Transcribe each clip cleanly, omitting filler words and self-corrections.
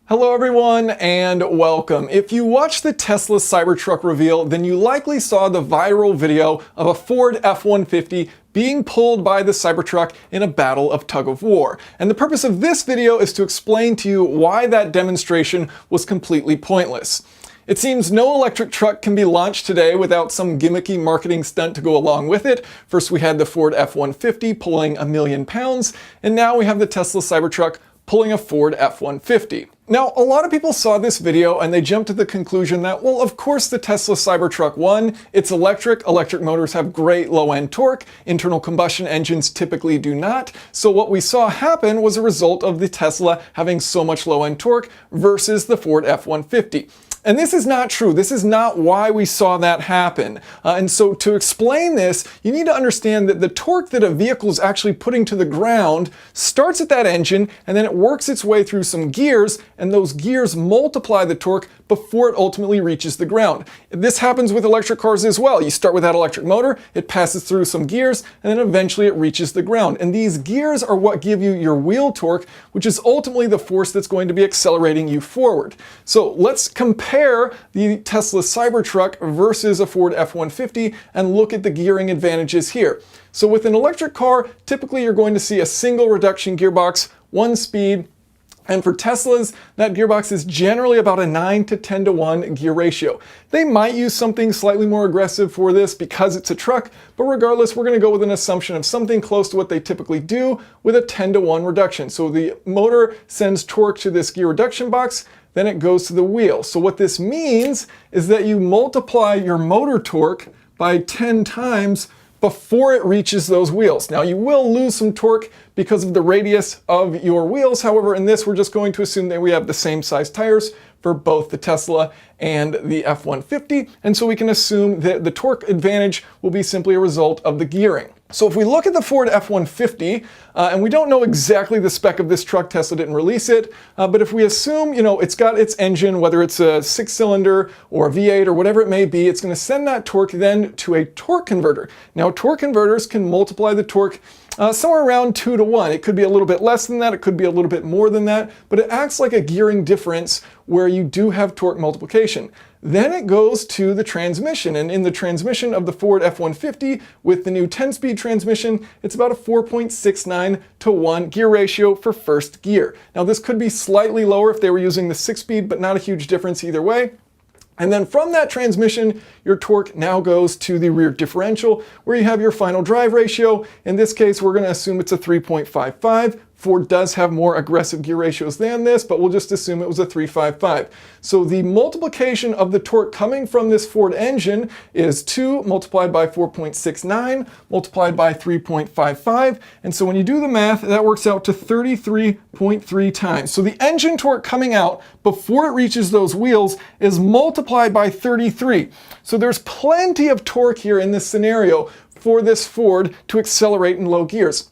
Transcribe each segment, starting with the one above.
Hello everyone and welcome. If you watched the Tesla Cybertruck reveal, then you likely saw the viral video of a Ford F-150 being pulled by the Cybertruck in a battle of tug-of-war. And the purpose of this video is to explain to you why that demonstration was completely pointless. It seems no electric truck can be launched today without some gimmicky marketing stunt to go along with it. First we had the Ford F-150 pulling 1,000,000 pounds, and now we have the Tesla Cybertruck pulling a Ford F-150. Now, a lot of people saw this video and they jumped to the conclusion that, well, of course the Tesla Cybertruck won. It's electric. Electric motors have great low-end torque. Internal combustion engines typically do not. So what we saw happen was a result of the Tesla having so much low-end torque versus the Ford F-150. And this is not true. This is not why we saw that happen. And so to explain this, you need to understand that the torque that a vehicle is actually putting to the ground starts at that engine, and then it works its way through some gears, and those gears multiply the torque before it ultimately reaches the ground. This happens with electric cars as well. You start with that electric motor, it passes through some gears, and then eventually it reaches the ground. And these gears are what give you your wheel torque, which is ultimately the force that's going to be accelerating you forward. So let's compare the Tesla Cybertruck versus a Ford F-150 and look at the gearing advantages here. So with an electric car, typically you're going to see a single reduction gearbox, one speed, and for Teslas, that gearbox is generally about a 9 to 10 to 1 gear ratio. They might use something slightly more aggressive for this because it's a truck, but regardless, we're going to go with an assumption of something close to what they typically do with a 10 to 1 reduction. So the motor sends torque to this gear reduction box, then it goes to the wheel. So what this means is that you multiply your motor torque by 10 times before it reaches those wheels. Now you will lose some torque because of the radius of your wheels. However, in this, we're just going to assume that we have the same size tires for both the Tesla and the F-150. And so we can assume that the torque advantage will be simply a result of the gearing. So if we look at the Ford F-150, and we don't know exactly the spec of this truck, Tesla didn't release it, but if we assume, it's got its engine, whether it's a 6-cylinder or a V8 or whatever it may be, it's going to send that torque then to a torque converter. Now, torque converters can multiply the torque somewhere around 2 to 1. It could be a little bit less than that, it could be a little bit more than that, but it acts like a gearing difference where you do have torque multiplication. Then it goes to the transmission, and in the transmission of the Ford F-150 with the new 10-speed transmission, it's about a 4.69 to 1 gear ratio for first gear. Now this could be slightly lower if they were using the 6-speed, but not a huge difference either way. And then from that transmission, your torque now goes to the rear differential, where you have your final drive ratio. In this case, we're going to assume it's a 3.55. Ford does have more aggressive gear ratios than this, but we'll just assume it was a 3.55. So the multiplication of the torque coming from this Ford engine is 2 multiplied by 4.69 multiplied by 3.55. And so when you do the math, that works out to 33.3 times. So the engine torque coming out before it reaches those wheels is multiplied by 33. So there's plenty of torque here in this scenario for this Ford to accelerate in low gears.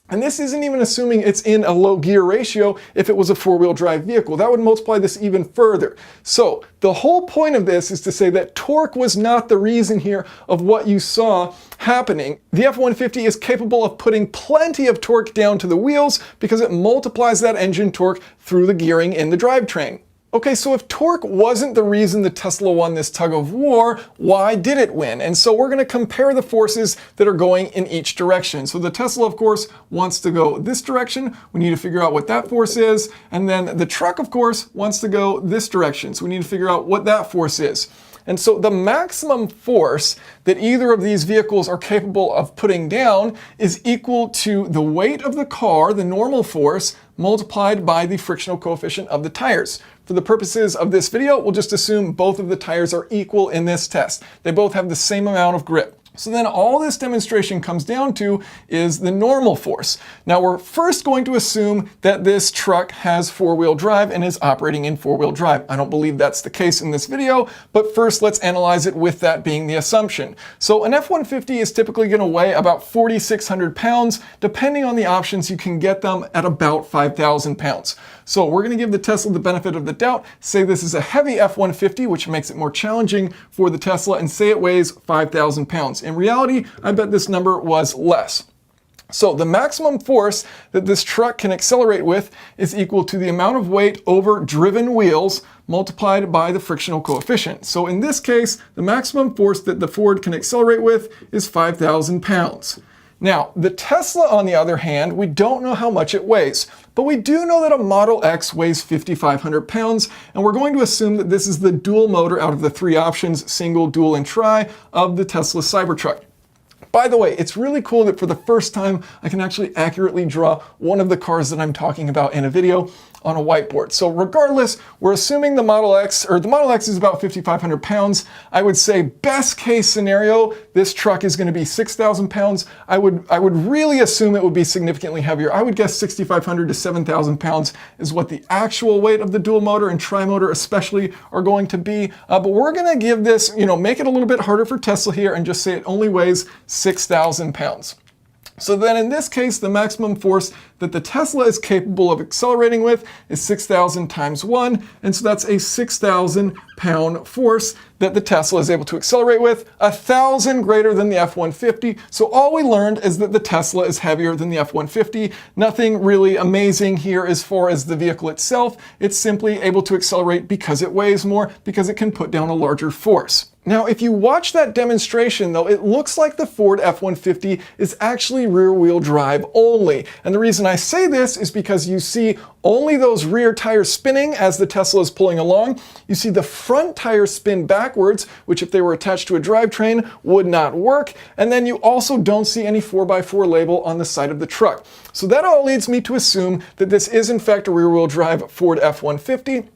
And this isn't even assuming it's in a low gear ratio if it was a four-wheel drive vehicle. That would multiply this even further. So the whole point of this is to say that torque was not the reason here of what you saw happening. The F-150 is capable of putting plenty of torque down to the wheels because it multiplies that engine torque through the gearing in the drivetrain. Okay, so if torque wasn't the reason the Tesla won this tug-of-war, why did it win? And so we're going to compare the forces that are going in each direction. So the Tesla, of course, wants to go this direction. We need to figure out what that force is. And then the truck, of course, wants to go this direction. So we need to figure out what that force is. And so the maximum force that either of these vehicles are capable of putting down is equal to the weight of the car, the normal force, multiplied by the frictional coefficient of the tires. For the purposes of this video, we'll just assume both of the tires are equal in this test. They both have the same amount of grip. So then all this demonstration comes down to is the normal force. Now we're first going to assume that this truck has four-wheel drive and is operating in four-wheel drive. I don't believe that's the case in this video, but first let's analyze it with that being the assumption. So an F-150 is typically going to weigh about 4,600 pounds. Depending on the options, you can get them at about 5,000 pounds. So we're going to give the Tesla the benefit of the doubt, say this is a heavy F-150, which makes it more challenging for the Tesla, and say it weighs 5,000 pounds. In reality, I bet this number was less. So the maximum force that this truck can accelerate with is equal to the amount of weight over driven wheels multiplied by the frictional coefficient. So in this case, the maximum force that the Ford can accelerate with is 5,000 pounds. Now, the Tesla, on the other hand, we don't know how much it weighs, but we do know that a Model X weighs 5,500 pounds, and we're going to assume that this is the dual motor out of the three options, single, dual, and tri, of the Tesla Cybertruck. By the way, it's really cool that for the first time, I can actually accurately draw one of the cars that I'm talking about in a video on a whiteboard. So regardless, we're assuming the Model X is about 5,500 pounds. I would say best case scenario, this truck is going to be 6,000 pounds. I would really assume it would be significantly heavier. I would guess 6,500 to 7,000 pounds is what the actual weight of the dual motor and tri-motor especially are going to be. But we're going to give this, make it a little bit harder for Tesla here and just say it only weighs 6,000 pounds. So then in this case, the maximum force that the Tesla is capable of accelerating with is 6,000 times 1, and so that's a 6,000 pound force that the Tesla is able to accelerate with, 1,000 greater than the F-150. So all we learned is that the Tesla is heavier than the F-150. Nothing really amazing here as far as the vehicle itself. It's simply able to accelerate because it weighs more, because it can put down a larger force. Now, if you watch that demonstration, though, it looks like the Ford F-150 is actually rear-wheel drive only. And the reason I say this is because you see only those rear tires spinning as the Tesla is pulling along. You see the front tires spin backwards, which if they were attached to a drivetrain would not work. And then you also don't see any 4x4 label on the side of the truck. So that all leads me to assume that this is in fact a rear-wheel drive Ford F-150.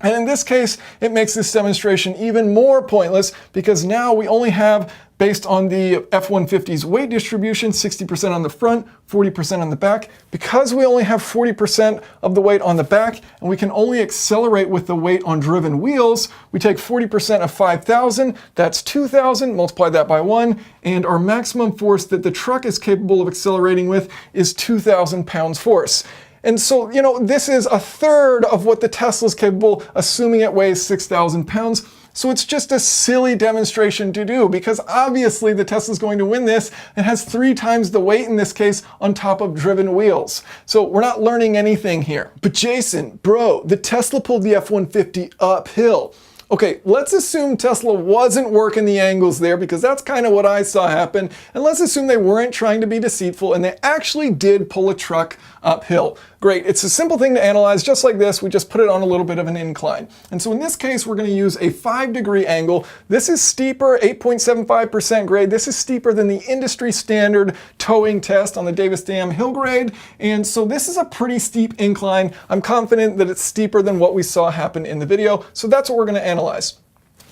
And in this case, it makes this demonstration even more pointless because now we only have, based on the F-150's weight distribution, 60% on the front, 40% on the back. Because we only have 40% of the weight on the back, and we can only accelerate with the weight on driven wheels, we take 40% of 5,000, that's 2,000, multiply that by 1, and our maximum force that the truck is capable of accelerating with is 2,000 pounds force. And so, this is a third of what the Tesla is capable, assuming it weighs 6,000 pounds. So it's just a silly demonstration to do because obviously the Tesla is going to win this and has 3 times the weight in this case on top of driven wheels. So we're not learning anything here. But Jason, bro, the Tesla pulled the F-150 uphill. Okay, let's assume Tesla wasn't working the angles there because that's kind of what I saw happen. And let's assume they weren't trying to be deceitful and they actually did pull a truck uphill. Great, it's a simple thing to analyze just like this. We just put it on a little bit of an incline. And so in this case, we're going to use a 5-degree angle. This is steeper, 8.75% grade. This is steeper than the industry standard towing test on the Davis Dam Hill grade. And so this is a pretty steep incline. I'm confident that it's steeper than what we saw happen in the video. So that's what we're going to analyze.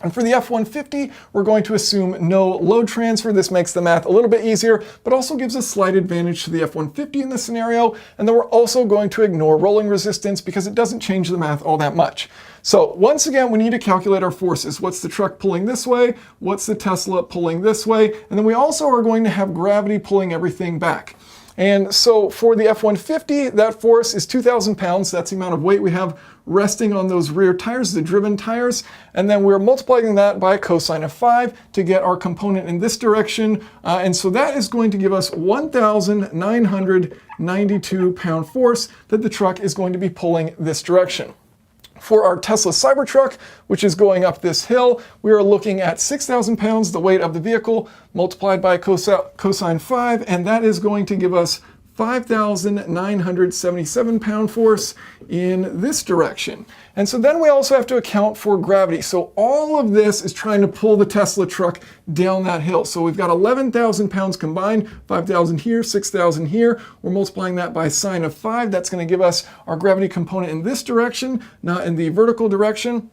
And for the F-150, we're going to assume no load transfer. This makes the math a little bit easier, but also gives a slight advantage to the F-150 in this scenario. And then we're also going to ignore rolling resistance because it doesn't change the math all that much. So once again, we need to calculate our forces. What's the truck pulling this way? What's the Tesla pulling this way? And then we also are going to have gravity pulling everything back. And so for the F-150, that force is 2,000 pounds. That's the amount of weight we have resting on those rear tires, the driven tires. And then we're multiplying that by a cosine of 5 to get our component in this direction. And so that is going to give us 1,992 pound force that the truck is going to be pulling this direction. For our Tesla Cybertruck, which is going up this hill, we are looking at 6,000 pounds, the weight of the vehicle, multiplied by cosine 5, and that is going to give us 5,977 pound force in this direction. And so then we also have to account for gravity. So all of this is trying to pull the Tesla truck down that hill. So we've got 11,000 pounds combined, 5,000 here, 6,000 here. We're multiplying that by sine of 5. That's going to give us our gravity component in this direction, not in the vertical direction.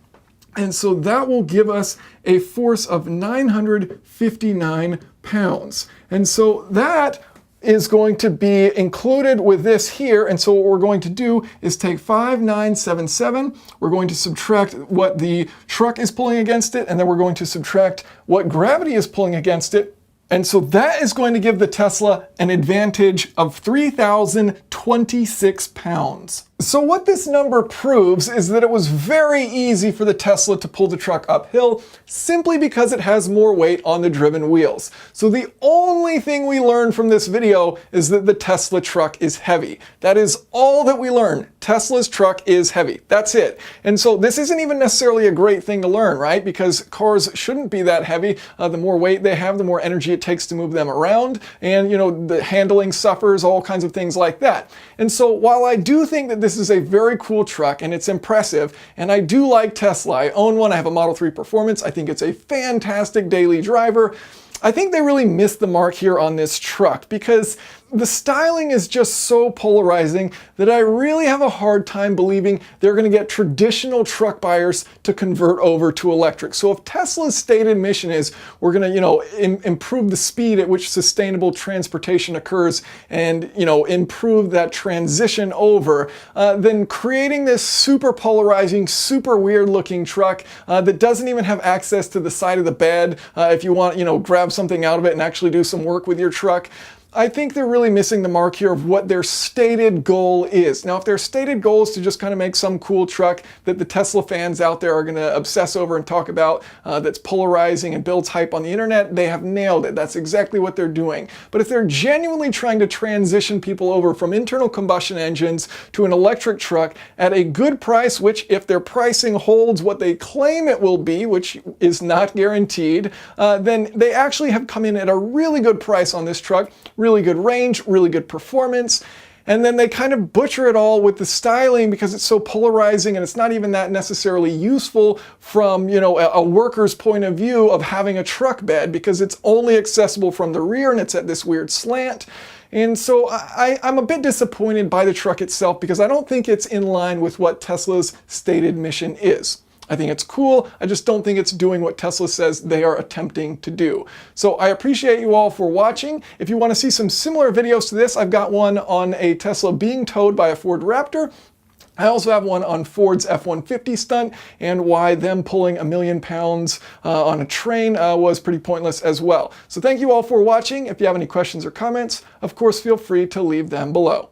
And so that will give us a force of 959 pounds. And so that is going to be included with this here. And so what we're going to do is take 5,977. We're going to subtract what the truck is pulling against it, and then we're going to subtract what gravity is pulling against it. And so that is going to give the Tesla an advantage of 3,026 pounds. So what this number proves is that it was very easy for the Tesla to pull the truck uphill simply because it has more weight on the driven wheels. So the only thing we learn from this video is that the Tesla truck is heavy. That is all that we learn. Tesla's truck is heavy. That's it. And so this isn't even necessarily a great thing to learn, right? Because cars shouldn't be that heavy. The more weight they have, the more energy it takes to move them around. And, you know, the handling suffers, all kinds of things like that. And so while I do think that this is a very cool truck and it's impressive, and I do like Tesla. I own one. I have a Model 3 Performance. I think it's a fantastic daily driver. I think they really missed the mark here on this truck because the styling is just so polarizing that I really have a hard time believing they're going to get traditional truck buyers to convert over to electric. So if Tesla's stated mission is we're going to, you know, improve the speed at which sustainable transportation occurs and, you know, improve that transition over, then creating this super polarizing, super weird looking truck that doesn't even have access to the side of the bed if you want, you know, grab something out of it and actually do some work with your truck. I think they're really missing the mark here of what their stated goal is. Now, if their stated goal is to just kind of make some cool truck that the Tesla fans out there are going to obsess over and talk about, that's polarizing and builds hype on the internet, they have nailed it. That's exactly what they're doing. But if they're genuinely trying to transition people over from internal combustion engines to an electric truck at a good price, which if their pricing holds what they claim it will be, which is not guaranteed, then they actually have come in at a really good price on this truck. Really good range, really good performance, and then they kind of butcher it all with the styling because it's so polarizing and it's not even that necessarily useful from, you know, a worker's point of view of having a truck bed because it's only accessible from the rear and it's at this weird slant. And so I'm a bit disappointed by the truck itself because I don't think it's in line with what Tesla's stated mission is. I think it's cool. I just don't think it's doing what Tesla says they are attempting to do. So I appreciate you all for watching. If you want to see some similar videos to this, I've got one on a Tesla being towed by a Ford Raptor. I also have one on Ford's F-150 stunt and why them pulling 1 million pounds on a train was pretty pointless as well. So thank you all for watching. If you have any questions or comments, of course, feel free to leave them below.